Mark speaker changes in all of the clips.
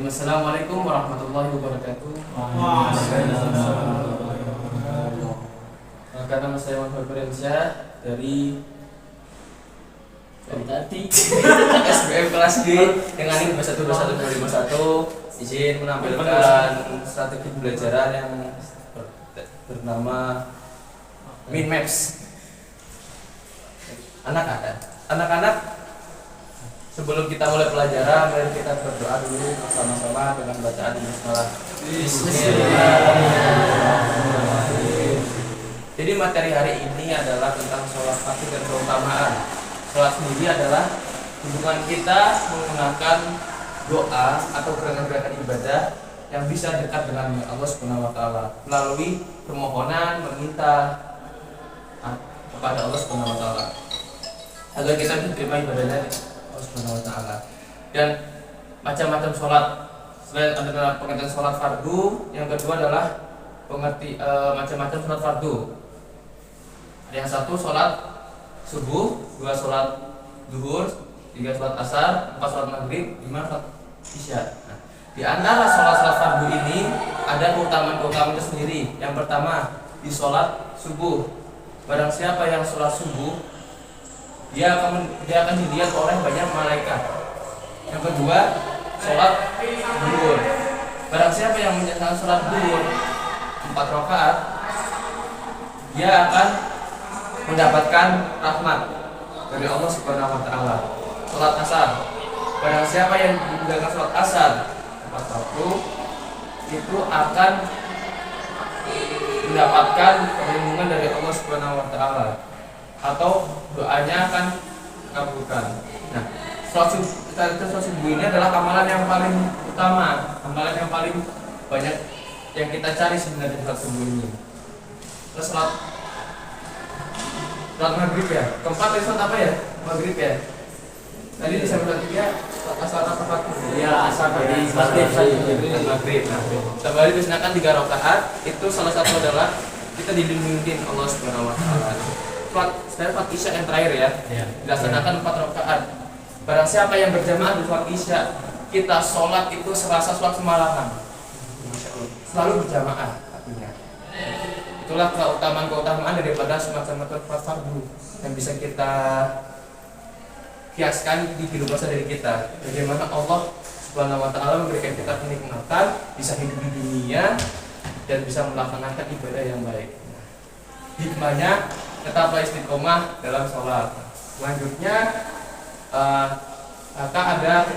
Speaker 1: Assalamualaikum warahmatullahi wabarakatuh. Karena nama saya Muhammad Firmansyah dari tadi SBM kelas G dengan ini 2121 izin menampilkan strategi pembelajaran yang bernama Minmaps. Anak-anak, sebelum kita mulai pelajaran, mari kita berdoa dulu sama-sama dengan bacaan bismillah. Bismillahirrahmanirrahim. Jadi materi hari ini adalah tentang sholat fardu dan keutamaan. Sholat sendiri adalah hubungan kita menggunakan doa atau gerakan-gerakan ibadah yang bisa dekat dengan Allah Subhanahu wa taala melalui permohonan meminta kepada Allah Subhanahu wa taala agar kita diterima ibadahnya Allah Subhanahu wa taala. Dan macam-macam sholat, selain ada pengertian sholat fardu, yang kedua adalah macam-macam sholat fardu. Yang satu sholat subuh, dua sholat zuhur, tiga sholat asar, empat sholat maghrib, lima sholat isya. Nah, di antara sholat fardu ini ada keutamaan-keutamaan sendiri. Yang pertama di sholat subuh, barang siapa yang sholat subuh dia akan dilihat oleh banyak malaikat. Yang kedua sholat zuhur, barang siapa yang menjalankan sholat zuhur 4 rakaat dia akan mendapatkan rahmat dari Allah Subhanahu wa taala. Salat asar, barang siapa yang menjalankan salat asar 4 waktu itu akan mendapatkan perlindungan dari Allah Subhanahu wa taala atau doanya akan dikabulkan. Nah, salat subuh ini adalah amalan yang paling utama, amalan yang paling banyak yang kita cari sebenarnya di salat subuh ini. Terus salat maghrib ya. Keempat itu salat apa ya? Maghrib ya. Tadi di salat 3 asar apa fardu? Ya, asar tadi maghrib. Nah, kembali disunahkan 3 rakaat. Itu salah satu adalah kita dilindungi Allah Subhanahu wa taala. Salat isya yang terakhir ya. Dilaksanakan 4 rakaat. Barang siapa yang berjamaah di salat isya, kita sholat itu serasa sholat semalaman. Selalu berjamaah artinya. Itulah keutamaan daripada semacam sholat fardu yang bisa kita kiaskan di kehidupan sehari kita. Bagaimana Allah Subhanahu wa taala memberikan kita kenikmatan bisa hidup di dunia dan bisa melaksanakan ibadah yang baik. Hikmahnya tetaplah istiqomah dalam sholat. Selanjutnya akan ada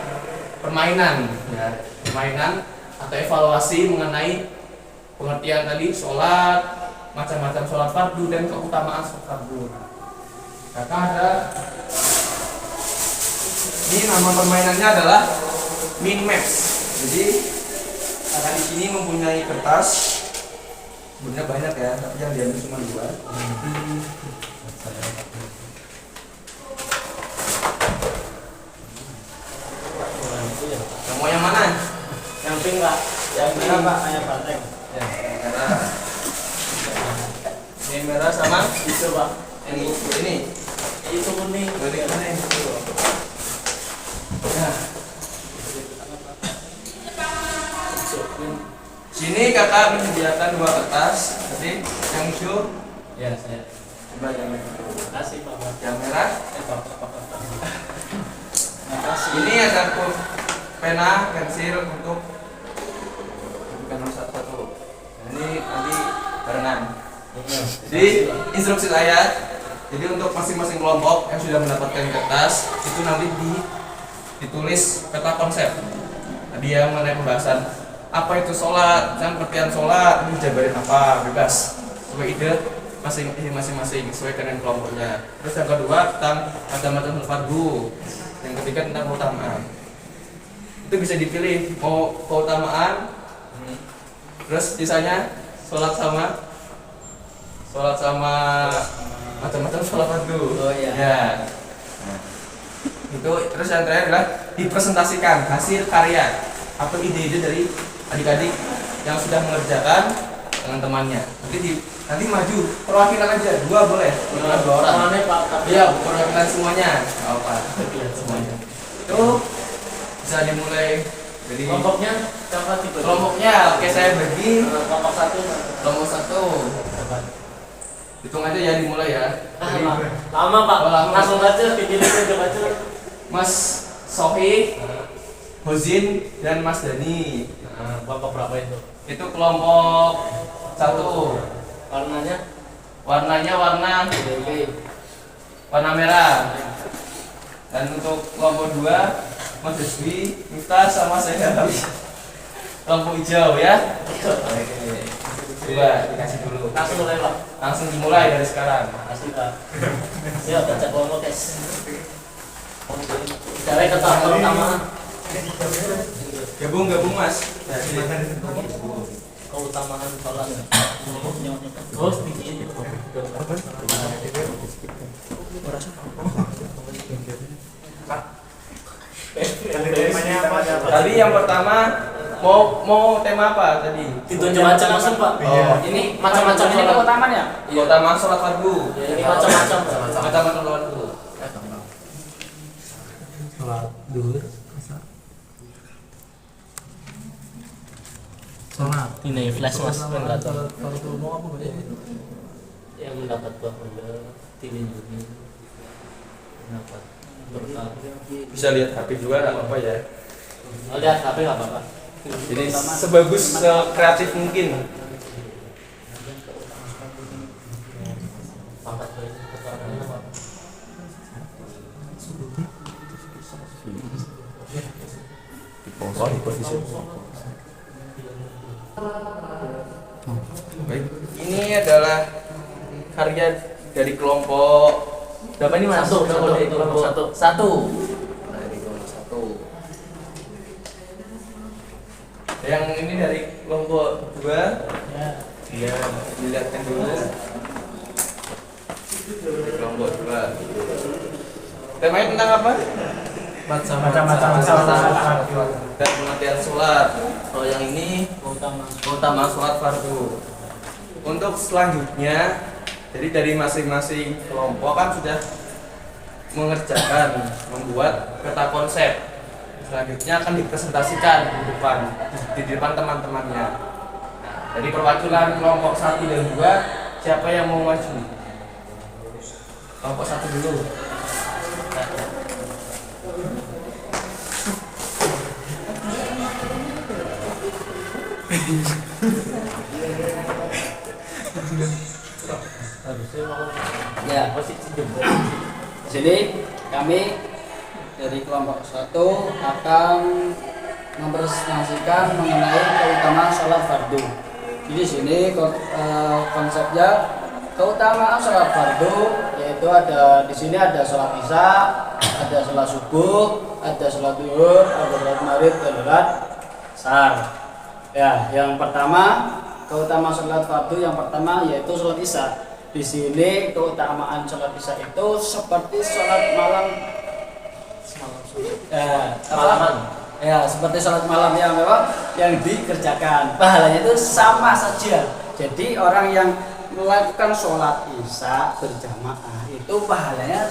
Speaker 1: permainan atau evaluasi mengenai pengertian tadi sholat, macam-macam sholat fardu dan keutamaan sholat fardu. Maka ada ini nama permainannya adalah Minmaps. Jadi akan di sini mempunyai kertas, sebenarnya banyak ya, tapi yang diambil cuma 2. Mau yang mana?
Speaker 2: Yang pink pak, yang merah pak, kayak banteng.
Speaker 1: Ya, merah. Ini merah sama
Speaker 2: Itu pak,
Speaker 1: ini.
Speaker 2: itu kuning.
Speaker 1: Kuning. Nah. Sini kakak menyediakan 2 kertas. Jadi yang hijau
Speaker 2: Ya saya.
Speaker 1: coba yang
Speaker 2: Kasih pak.
Speaker 1: yang merah.
Speaker 2: Pak.
Speaker 1: Ini ada pena, pensil untuk bukan nomor 1. Nah, ini nanti barengan. Jadi instruksi saya, jadi untuk masing-masing kelompok yang sudah mendapatkan kertas itu nanti ditulis peta konsep. Tadi yang mengenai pembahasan apa itu sholat, dan pengertian sholat, ini jabarin apa, bebas. Sesuai ide masing-masing sesuai dengan kelompoknya. Terus yang kedua tentang macam-macam fardu. Yang ketiga tentang keutamaan. Itu bisa dipilih mau keutamaan, terus sisanya sholat sama macam-macam sholat fardu.
Speaker 2: Oh iya.
Speaker 1: Ya. Nah, itu terus yang terakhir adalah dipresentasikan hasil karya atau ide-ide dari adik-adik yang sudah mengerjakan dengan temannya. Nanti maju perwakilan aja, 2 boleh, perwakilan 2 orang.
Speaker 2: Mana pak?
Speaker 1: Iya, perwakilan semuanya. Apa? Semuanya. Itu bisa dimulai Jadi
Speaker 2: Kelompoknya siapa tipe?
Speaker 1: kelompoknya, oke saya bagi
Speaker 2: Kelompok satu.
Speaker 1: kelompok 1. Hitung aja ya, dimulai ya. Jadi,
Speaker 2: Lama Pak.
Speaker 1: Oh, lama.
Speaker 2: Langsung aja bikin aja baca.
Speaker 1: Mas Sofi, Hozin, dan Mas Dani.
Speaker 2: Kelompok berapa itu?
Speaker 1: Itu kelompok 1.
Speaker 2: Warnanya?
Speaker 1: Warnanya warna merah. Dan untuk kelompok 2, Mas Deswi, Miftah sama saya. Kelompok hijau ya. Oke. Coba dikasih dulu.
Speaker 2: Langsung mulai Pak.
Speaker 1: Langsung dimulai dari sekarang.
Speaker 2: Kasih Pak. Siap baca kelompok guys. Cara pertama.
Speaker 1: Gabung Mas.
Speaker 2: Keutamaan sholat. Terus bikin.
Speaker 1: Tadi yang pertama mau tema apa tadi?
Speaker 2: Ditunjuk aja langsung Pak.
Speaker 1: Oh,
Speaker 2: Ini macam-macam
Speaker 3: Ini
Speaker 2: sholat.
Speaker 3: keutamaan ya?
Speaker 1: Keutamaan sholat fardu.
Speaker 2: Ini macam-macam.
Speaker 1: Keutamaan sholat fardu.
Speaker 4: Sholat duhur, asar. Sholat.
Speaker 2: Ini flash mas
Speaker 4: Sholat fardu mau apa baca itu?
Speaker 2: yang mendapat buah benda dilindungi mendapat berkah.
Speaker 1: Bisa lihat HP juga nggak apa-apa ya.
Speaker 2: Oh, lihat HP nggak apa-apa.
Speaker 1: Jadi sebagus kreatif mungkin.
Speaker 2: Pangkat keutamaan apa? Baik. Ini adalah karya dari kelompok berapa ini Mas? Satu. Nah, ini kelompok 1. Yang ini dari kelompok 2. Ya, dilihatkan dulu. Kelompok 2. Temanya tentang apa?
Speaker 3: Macam-macam sholat.
Speaker 1: Dan pengertian sholat. Kalau yang ini keutamaan sholat fardu. Untuk selanjutnya, jadi dari masing-masing kelompok kan sudah mengerjakan membuat peta konsep. Selanjutnya akan dipresentasikan di depan teman-temannya. Jadi perwakilan kelompok 1 dan 2, siapa yang mau maju? Kelompok 1 dulu.
Speaker 3: Ya, di sini kami dari kelompok 1 akan mempresentasikan mengenai keutamaan sholat fardu. Jadi di sini konsepnya keutamaan sholat fardu, yaitu di sini ada sholat isya, ada sholat subuh, ada sholat duhur, ada sholat maghrib, dan sholat asar. Ya, yang pertama keutamaan sholat fardu yang pertama yaitu sholat isya. Di sini keutamaan sholat isya itu seperti sholat malam.
Speaker 2: Malaman.
Speaker 3: Ya, seperti sholat malam yang memang yang dikerjakan. Pahalanya itu sama saja. Jadi orang yang melakukan sholat isya berjamaah itu pahalanya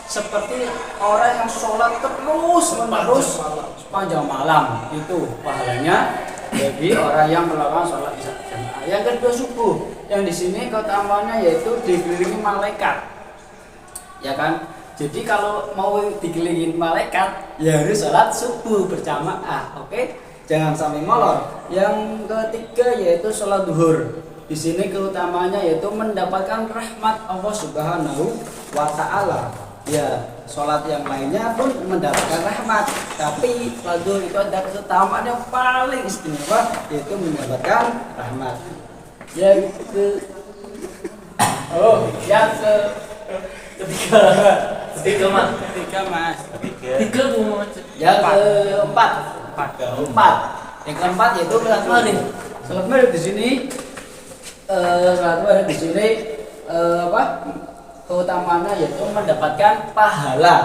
Speaker 3: seperti orang yang sholat terus menerus sepanjang malam, itu pahalanya. Jadi orang yang melakukan sholat isya berjamaah. Yang kedua subuh, yang di sini keutamaannya yaitu dikelilingi malaikat, ya kan? Jadi kalau mau dikelilingi malaikat ya harus sholat subuh berjamaah, oke? Jangan sampai molor. Yang ketiga yaitu sholat duhur. Di sini keutamaannya yaitu mendapatkan rahmat Allah Subhanahu wa Ta'ala. Ya, sholat yang lainnya pun mendapatkan rahmat, tapi sholat duhur itu ada keutamaan yang paling istimewa, yaitu mendapatkan rahmat. Yang
Speaker 2: Ketiga mas.
Speaker 3: Tiga yang keempat. Yang keempat yaitu sholat maghrib. Sholat maghrib di sini keutamaannya yaitu mendapatkan pahala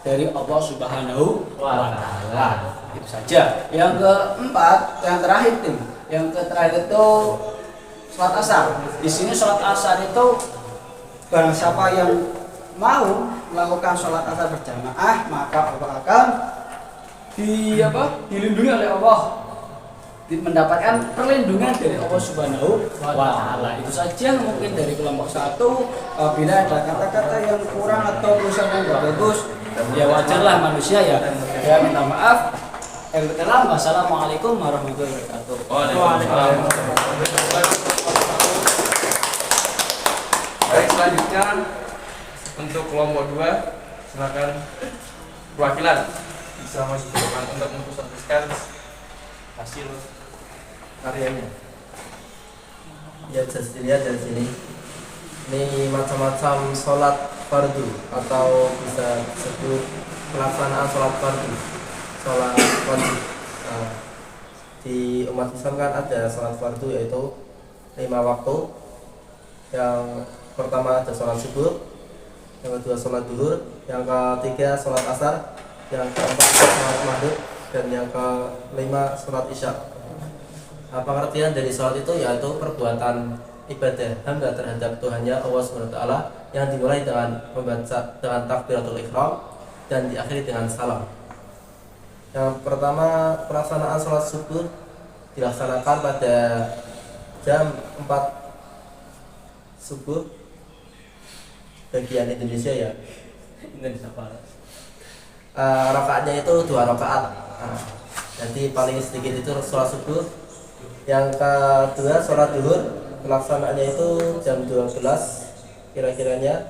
Speaker 3: dari Allah Subhanahu wa Ta'ala. Itu saja. Yang keempat, yang terakhir itu, sholat asar. Di sini sholat asar itu barang siapa yang mau melakukan sholat asar berjamaah, maka Allah akan dilindungi oleh Allah, mendapatkan perlindungan dari Allah Subhanahu wa Ta'ala. Itu saja mungkin dari kelompok 1. Bila ada kata-kata yang kurang atau tulisan yang nggak bagus, ya wajarlah manusia ya. Ya minta maaf. Wassalamualaikum warahmatullahi wabarakatuh.
Speaker 1: Waalaikumsalam. Baik, selanjutnya untuk kelompok 2, silakan perwakilan bisa masuk ke depan untuk mempresentasikan hasil karyanya.
Speaker 5: Ya, bisa dilihat dari sini. Ini macam-macam sholat fardu atau bisa disebut pelaksanaan sholat fardu, sholat wajib. Nah, di umat Islam kan ada sholat fardu yaitu 5 waktu. Yang pertama ada sholat subuh, yang kedua sholat duhur, yang ketiga sholat asar, yang keempat sholat maghrib, dan yang kelima sholat isya. Apa pengertian dari sholat itu? Yaitu perbuatan ibadah hamba terhadap Tuhannya Allah SWT yang dimulai dengan membaca dengan takbiratul ihram dan diakhiri dengan salam. Yang pertama, pelaksanaan sholat subuh dilaksanakan pada jam 4 subuh bagian Indonesia ya.
Speaker 3: Indonesia Barat.
Speaker 5: Rakaatnya itu 2 rakaat. Jadi paling sedikit itu sholat subuh. Yang kedua sholat duhur, pelaksanaannya itu jam 12 kira-kiranya.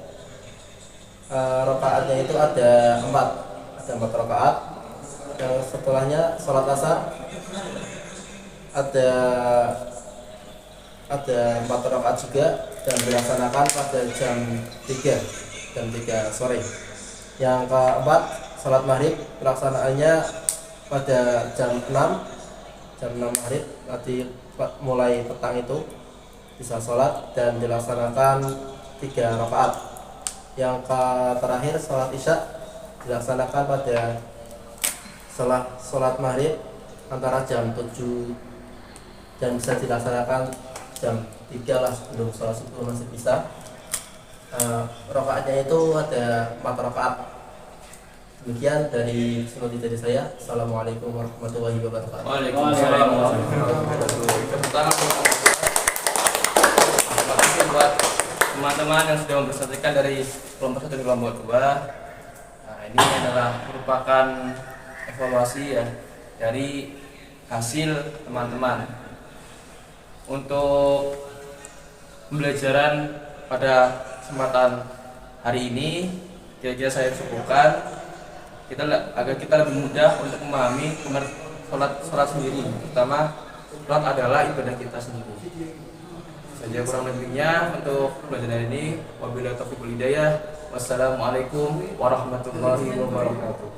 Speaker 5: Rakaatnya itu ada 4 rakaat. Yang setelahnya sholat asar ada 4 rakaat juga dan dilaksanakan pada jam 3 sore. Yang keempat sholat maghrib, pelaksanaannya pada jam 6 maghrib, nanti mulai petang itu bisa sholat dan dilaksanakan 3 rakaat. Yang terakhir sholat isya dilaksanakan pada sholat maghrib antara jam 7 dan bisa dilaksanakan jam 3 lah, sebelum sholat subuh masih bisa. Rakaatnya itu ada 4 rakaat. Demikian dari dari saya. Assalamualaikum warahmatullahi wabarakatuh.
Speaker 1: Waalaikumsalam warahmatullahi wabarakatuh. Terima kasih buat teman-teman yang sudah mempresentasikan dari kelompok 1 dan kelompok 2. Nah, ini adalah merupakan evaluasi ya dari hasil teman-teman untuk pembelajaran pada kesempatan hari ini. Kira-kira saya cukupkan agar kita lebih mudah untuk memahami sholat sendiri, terutama sholat adalah ibadah kita sendiri. Saja kurang lebihnya untuk pelajaran ini. Wabillahi taufiq wal hidayah. Wassalamualaikum warahmatullahi wabarakatuh.